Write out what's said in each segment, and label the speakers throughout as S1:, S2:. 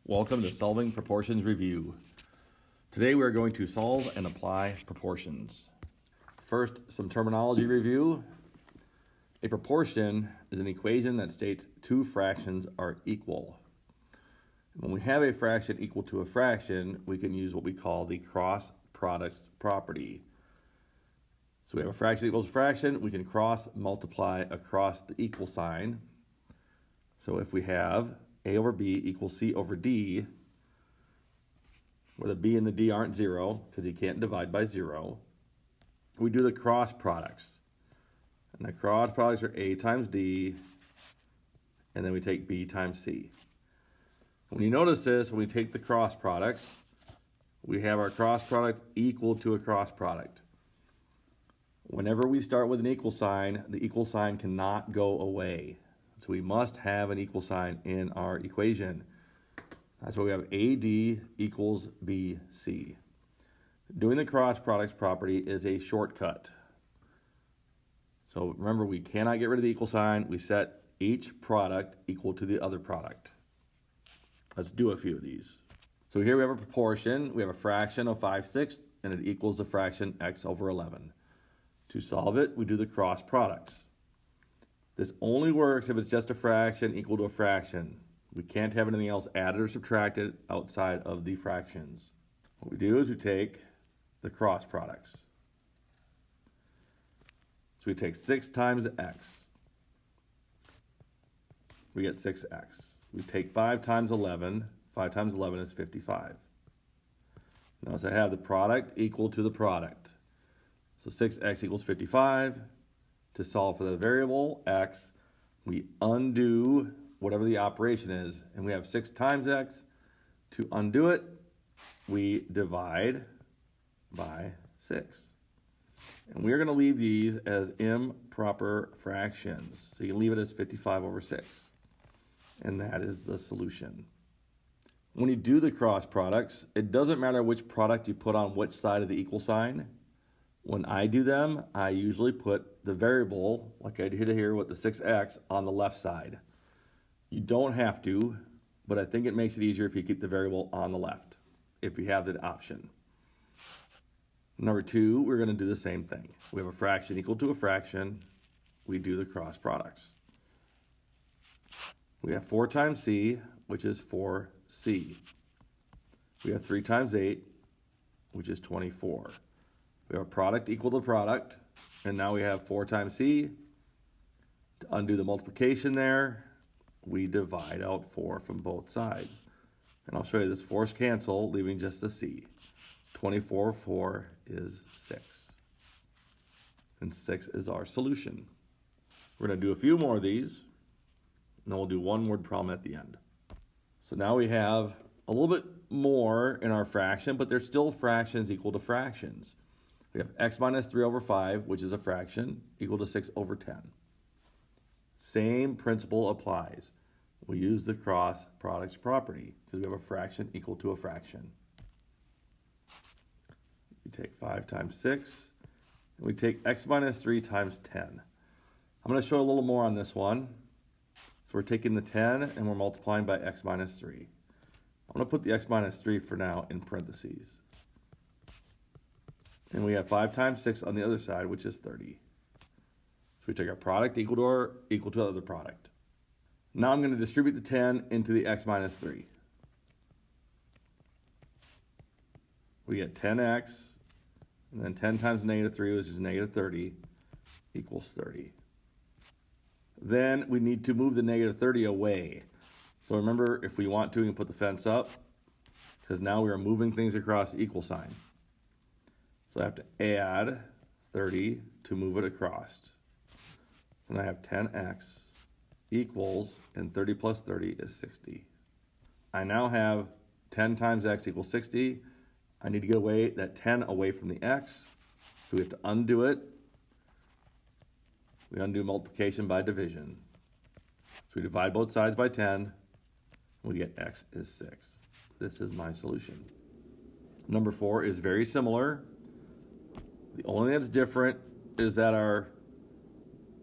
S1: Welcome to Solving Proportions Review. Today we are going to solve and apply proportions. First, some terminology review. A proportion is an equation that states two fractions are equal. When we have a fraction equal to a fraction, we can use what we call the cross product property. So we have a fraction equals a fraction, we can cross multiply across the equal sign. So if we have A over B equals C over D, where the B and the D aren't zero, because you can't divide by zero, we do the cross products. And the cross products are A times D, and then we take B times C. When you notice this, when we take the cross products, we have our cross product equal to a cross product. Whenever we start with an equal sign, the equal sign cannot go away. So we must have an equal sign in our equation. That's why we have AD equals BC. Doing the cross products property is a shortcut. So remember, we cannot get rid of the equal sign. We set each product equal to the other product. Let's do a few of these. So here we have a proportion. We have a fraction of 5/6, and it equals the fraction x over 11. To solve it, we do the cross products. This only works if it's just a fraction equal to a fraction. We can't have anything else added or subtracted outside of the fractions. What we do is we take the cross products. So we take 6 times x. We get 6x. We take 5 times 11. 5 times 11 is 55. Notice I have the product equal to the product. So 6x equals 55. To solve for the variable x, we undo whatever the operation is, and we have 6 times x. To undo it, we divide by 6. And we're going to leave these as improper fractions. So you can leave it as 55 over 6. And that is the solution. When you do the cross products, it doesn't matter which product you put on which side of the equal sign. When I do them, I usually put the variable, like I did here with the 6x, on the left side. You don't have to, but I think it makes it easier if you keep the variable on the left, if you have that option. Number 2, we're going to do the same thing. We have a fraction equal to a fraction. We do the cross products. We have 4 times c, which is 4c. We have 3 times 8, which is 24. We have a product equal to product, and now we have 4 times c. To undo the multiplication there, we divide out 4 from both sides. And I'll show you this 4's cancel, leaving just a c. 24 over 4 is 6. And 6 is our solution. We're going to do a few more of these, and then we'll do one word problem at the end. So now we have a little bit more in our fraction, but there's still fractions equal to fractions. We have x minus 3 over 5, which is a fraction, equal to 6 over 10. Same principle applies. We use the cross products property because we have a fraction equal to a fraction. We take 5 times 6, and we take x minus 3 times 10. I'm going to show a little more on this one. So we're taking the 10 and we're multiplying by x minus 3. I'm going to put the x minus 3 for now in parentheses. And we have 5 times 6 on the other side, which is 30. So we take our product equal to the other product. Now I'm going to distribute the 10 into the x minus 3. We get 10x, and then 10 times negative 3, which is negative 30, equals 30. Then we need to move the negative 30 away. So remember, if we want to, we can put the fence up, because now we are moving things across the equal sign. So I have to add 30 to move it across. So now I have 10x equals, and 30 plus 30 is 60. I now have 10 times x equals 60. I need to get away that 10 away from the x. So we have to undo it. We undo multiplication by division. So we divide both sides by 10. And we get x is 6. This is my solution. Number 4 is very similar. The only thing that's different is that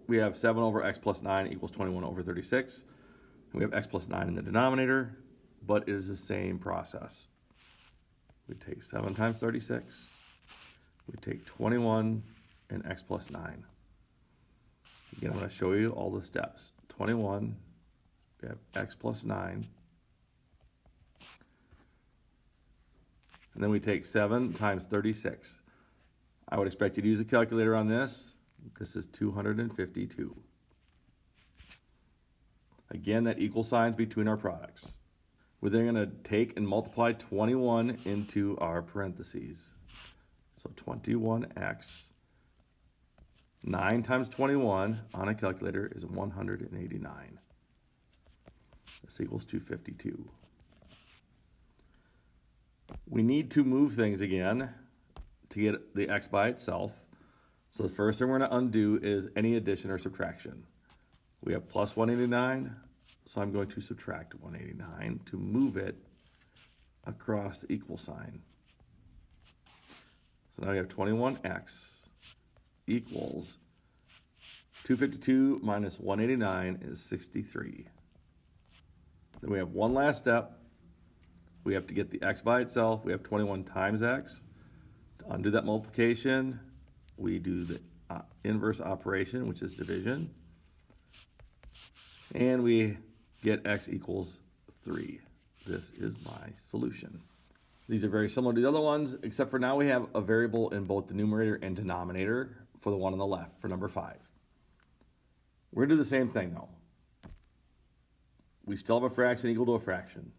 S1: we have 7 over x plus 9 equals 21 over 36. And we have x plus 9 in the denominator. but it is the same process. We take 7 times 36, we take 21 and x plus 9. Again, I'm going to show you all the steps. 21, we have x plus 9. And then we take 7 times 36. I would expect you to use a calculator on this. This is 252. Again, that equal signs between our products. We're then going to take and multiply 21 into our parentheses. So 21x. 9 times 21 on a calculator is 189. This equals 252. We need to move things again to get the x by itself. So the first thing we're going to undo is any addition or subtraction. We have plus 189, so I'm going to subtract 189 to move it across the equal sign. So now we have 21x equals 252 minus 189 is 63. Then we have one last step. We have to get the x by itself. We have 21 times x. To undo that multiplication, we do the inverse operation, which is division. And we get x equals 3. This is my solution. These are very similar to the other ones, except for now we have a variable in both the numerator and denominator for the one on the left, for number 5. We're going to do the same thing, though. We still have a fraction equal to a fraction.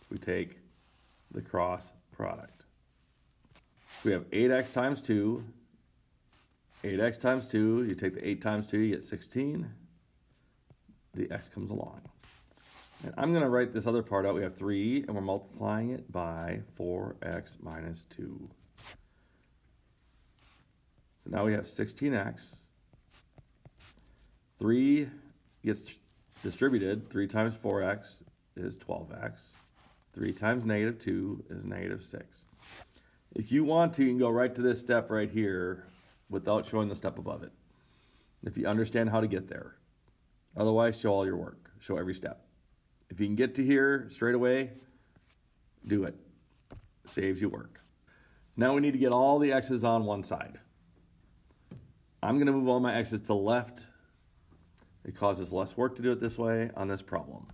S1: We take the cross product. So we have 8x times 2. 8x times 2, you take the 8 times 2, you get 16. The x comes along. And I'm going to write this other part out. We have 3, and we're multiplying it by 4x minus 2. So now we have 16x. 3 gets distributed. 3 times 4x is 12x. 3 times negative 2 is negative 6. If you want to, you can go right to this step right here without showing the step above it, if you understand how to get there. Otherwise, show all your work. Show every step. If you can get to here straight away, do it. Saves you work. Now we need to get all the x's on one side. I'm going to move all my x's to the left. It causes less work to do it this way on this problem.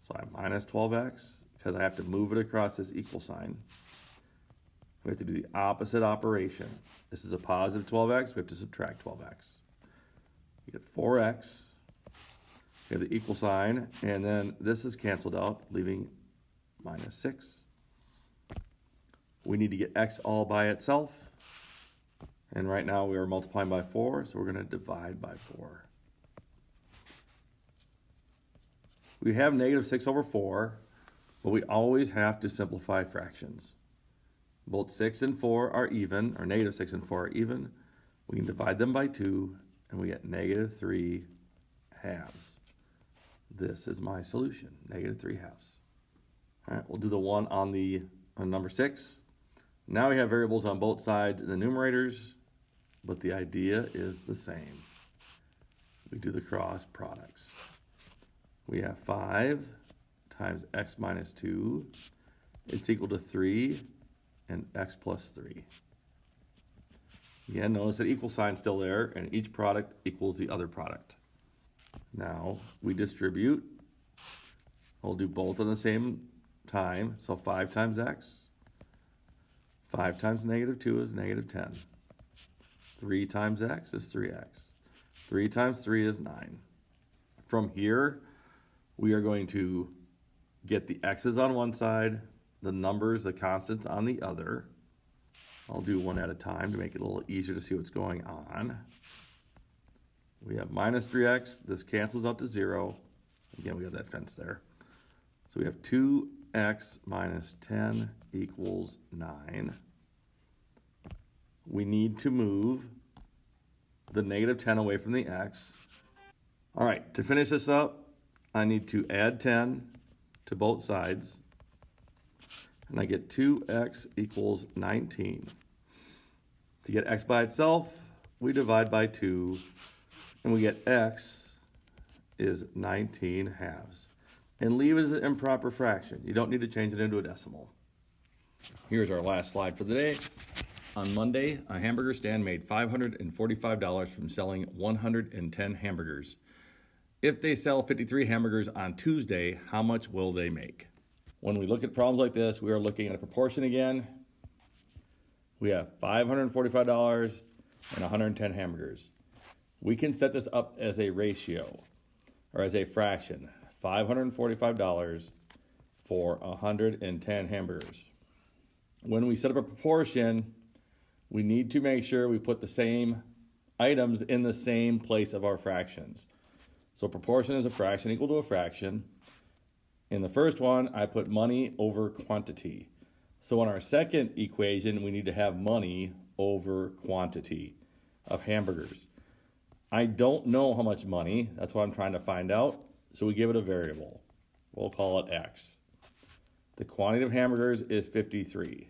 S1: So I have minus 12x because I have to move it across this equal sign. We have to do the opposite operation. This is a positive 12x. We have to subtract 12x. You get 4x. We have the equal sign, and then this is canceled out, leaving minus 6. We need to get x all by itself. And right now we are multiplying by 4, so we're going to divide by 4. We have negative 6 over 4, but we always have to simplify fractions. Both 6 and 4 are even, or negative 6 and 4 are even. We can divide them by 2, and we get negative 3 halves. This is my solution, negative 3 halves. All right, we'll do the one on number 6. Now we have variables on both sides in the numerators, but the idea is the same. We do the cross products. We have 5 times x minus 2. It's equal to 3 and x plus 3. Again, notice that equal sign's still there, and each product equals the other product. Now we distribute. We'll do both at the same time. So 5 times x. 5 times negative 2 is negative 10. 3 times x is 3x. 3 times 3 is 9. From here, we are going to get the x's on one side, the numbers, the constants on the other. I'll do one at a time to make it a little easier to see what's going on. We have minus 3x. This cancels out to 0. Again, we have that fence there. So we have 2x minus 10 equals 9. We need to move the negative 10 away from the x. All right, to finish this up, I need to add 10 to both sides. And I get 2x equals 19. To get x by itself, we divide by 2, and we get x is 19 halves. and leave it as an improper fraction. You don't need to change it into a decimal. Here's our last slide for the day. On Monday, a hamburger stand made $545 from selling 110 hamburgers. If they sell 53 hamburgers on Tuesday, how much will they make? When we look at problems like this, we are looking at a proportion again. We have $545 and 110 hamburgers. We can set this up as a ratio or as a fraction. $545 for 110 hamburgers. When we set up a proportion, we need to make sure we put the same items in the same place of our fractions. So proportion is a fraction equal to a fraction. In the first one, I put money over quantity. So in our second equation, we need to have money over quantity of hamburgers. I don't know how much money. That's what I'm trying to find out. So we give it a variable. We'll call it X. The quantity of hamburgers is 53.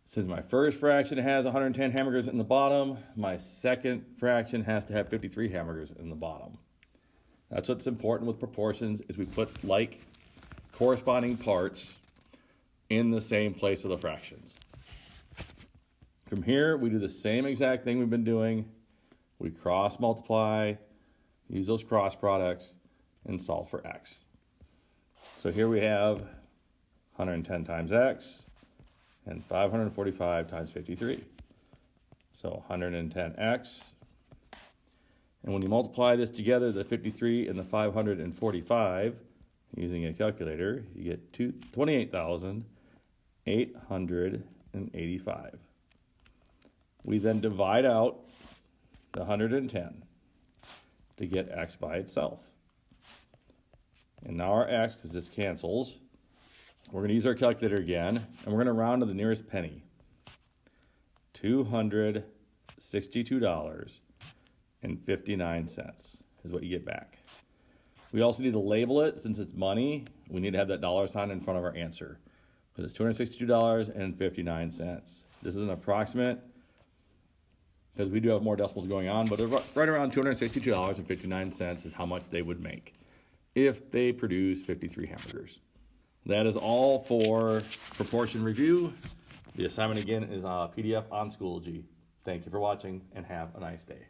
S1: Since my first fraction has 110 hamburgers in the bottom, my second fraction has to have 53 hamburgers in the bottom. That's what's important with proportions, is we put like corresponding parts in the same place of the fractions. From here, we do the same exact thing we've been doing. We cross multiply, use those cross products, and solve for X. So here we have 110 times X and 545 times 53. So 110X. And when you multiply this together, the 53 and the 545, using a calculator, you get 28,885. We then divide out the 110 to get X by itself. And now our X, because this cancels, we're going to use our calculator again, and we're going to round to the nearest penny. $262.59 is what you get back. We also need to label it. Since it's money, we need to have that dollar sign in front of our answer, because it's $262.59. This is an approximate, because we do have more decimals going on, but right around $262.59 is how much they would make if they produce 53 hamburgers. That is all for proportion review. The assignment again is a PDF on Schoology. Thank you for watching and have a nice day.